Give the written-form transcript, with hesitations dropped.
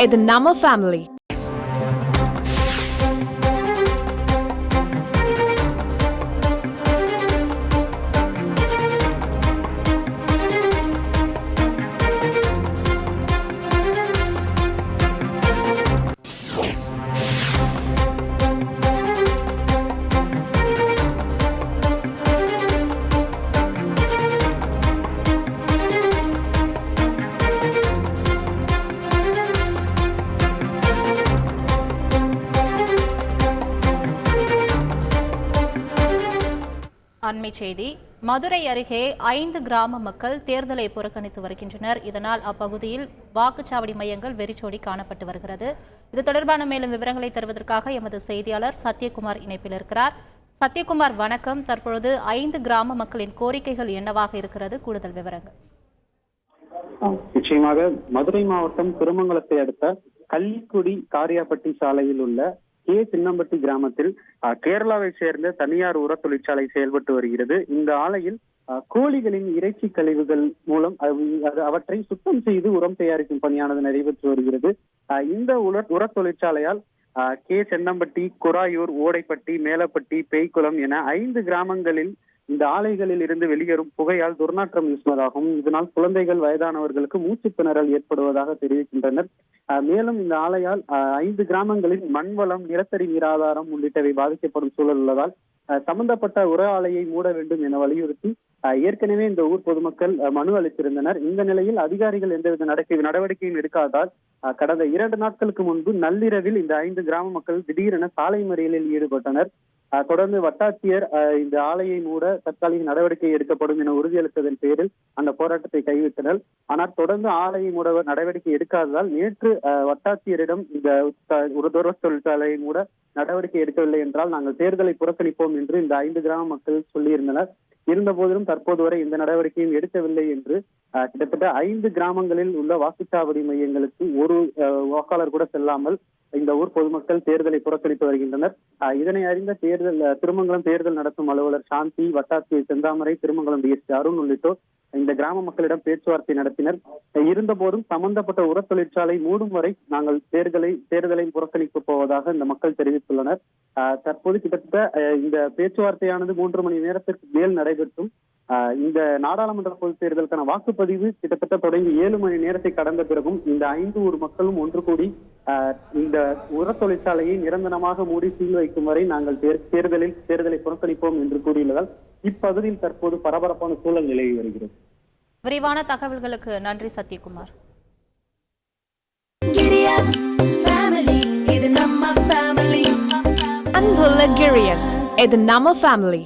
இது நம்ம ஃபேமிலி. அண்மை செய்தி. மதுரை அருகே 5 கிராம மக்கள் தேர்தலை புறக்கணித்து வருகின்றனர். இதனால் அப்பகுதியில் வாக்குச்சாவடி மையங்கள் வெறிச்சோடி காணப்பட்டு வருகிறது. இது தொடர்பான மேலும் விவரங்களை தருவதற்காக எமது செய்தியாளர் சத்யகுமார் இணைப்பில் இருக்கிறார். சத்யகுமார், வணக்கம். தற்பொழுது 5 கிராம மக்களின் கோரிக்கைகள் என்னவாக இருக்கிறது? கூடுதல் விவரங்கள். நிச்சயமாக மதுரை மாவட்டம் திருமங்கலத்தை அடுத்த கள்ளிக்குடி காரியாப்பட்டி சாலையில் உள்ள கே சின்னம்பட்டி கிராமத்தில் கேரளாவை சேர்ந்த தனியார் உர தொழிற்சாலை செயல்பட்டு வருகிறது. இந்த ஆலையில் கோழிகளின் இறைச்சி கழிவுகள் மூலம் அவற்றை சுத்தம் செய்து உரம் தயாரிக்கும் பணியானது நடைபெற்று வருகிறது. இந்த உர தொழிற்சாலையால் கே சென்னம்பட்டி, குராயூர், ஓடைப்பட்டி, மேலப்பட்டி, பேய்குளம் என 5 கிராமங்களில் இந்த ஆலைகளில் இருந்து வெளியேறும் புகையால் துர்நாற்றம் வீசுவதாகவும் இதனால் குழந்தைகள், வயதானவர்களுக்கு மூச்சு திணறல் ஏற்படுவதாக தெரிவிக்கின்றனர். மேலும் இந்த ஆலையால் 5 கிராமங்களில் மண்வளம், நிலத்தடி நீர் ஆதாரம் உள்ளிட்டவை பாதிக்கப்படும் சூழல் உள்ளதால் சம்பந்தப்பட்ட உர ஆலையை மூட வேண்டும் என வலியுறுத்தி ஏற்கனவே இந்த ஊர் பொதுமக்கள் மனு அளித்திருந்தனர். இந்த நிலையில் அதிகாரிகள் எந்தவித நடவடிக்கையும் எடுக்காததால் கடந்த 2 நாட்களுக்கு முன்பு நள்ளிரவில் இந்த 5 கிராம மக்கள் திடீரென சாலை மறியலில் ஈடுபட்டனர். தொடர்ந்து வட்டாட்சியர் இந்த ஆலையை மூட தற்காலிக நடவடிக்கை எடுக்கப்படும் என உறுதியளித்ததன் பேரில் அந்த போராட்டத்தை கைவிட்டனர். ஆனால் தொடர்ந்து ஆலையை மூட நடவடிக்கை எடுக்காததால் நேற்று வட்டாட்சியரிடம் இந்த உர தொழிற்சாலையை மூட நடவடிக்கை எடுக்கவில்லை என்றால் நாங்கள் தேர்தலை புறக்கணிப்போம் என்று இந்த 5 கிராம மக்கள் சொல்லியிருந்தனர். இருந்த போதிலும் தற்போது வரை இந்த நடவடிக்கையும் எடுக்கவில்லை என்று கிட்டத்தட்ட 5 கிராமங்களில் உள்ள வாக்குச்சாவடி மையங்களுக்கு ஒரு வாக்காளர் கூட செல்லாமல் இந்த ஊர் பொதுமக்கள் தேர்தலை புறக்கணித்து வருகின்றனர். இதனை அறிந்த திருமங்கலம் தேர்தல் நடத்தும் அலுவலர் சாந்தி, வட்டாட்சியர் செந்தாமரை, திருமங்கலம் டிஎஸ்பி அருண் உள்ளிட்டோர் இந்த கிராம மக்களிடம் பேச்சுவார்த்தை நடத்தினர். இருந்தபோதும் சம்பந்தப்பட்ட உர தொழிற்சாலை மூடும் வரை நாங்கள் தேர்தலை புறக்கணிக்க போவதாக இந்த மக்கள் தெரிவித்துள்ளனர். தற்போது கிட்டத்தட்ட இந்த பேச்சுவார்த்தையானது 3 மணி நேரத்திற்கு மேல் நடைபெற்றும் இந்த நாடாளுமன்ற பொதுத் தேர்தலுக்கான வாக்குப்பதிவு கிட்டத்தட்ட தொடங்கி 7 மணி நேரத்தை கடந்த பிறகும் இந்த 5 ஊர் மக்களும் ஒன்று கூடி இந்த உர தொழிற்சாலையை நிரந்தரமாக மூடி சீல் வைக்கும் வரை நாங்கள் தேர்தலை புறக்கணிப்போம் என்று கூறியுள்ளதால் இப்பகுதியில் தற்போது பரபரப்பான சூழல் நிலவி வருகிறது. விரிவான தகவல்களுக்கு நன்றி சத்யகுமார். அன்புள்ள கிரியஸ், இது நம்ம ஃபேமிலி.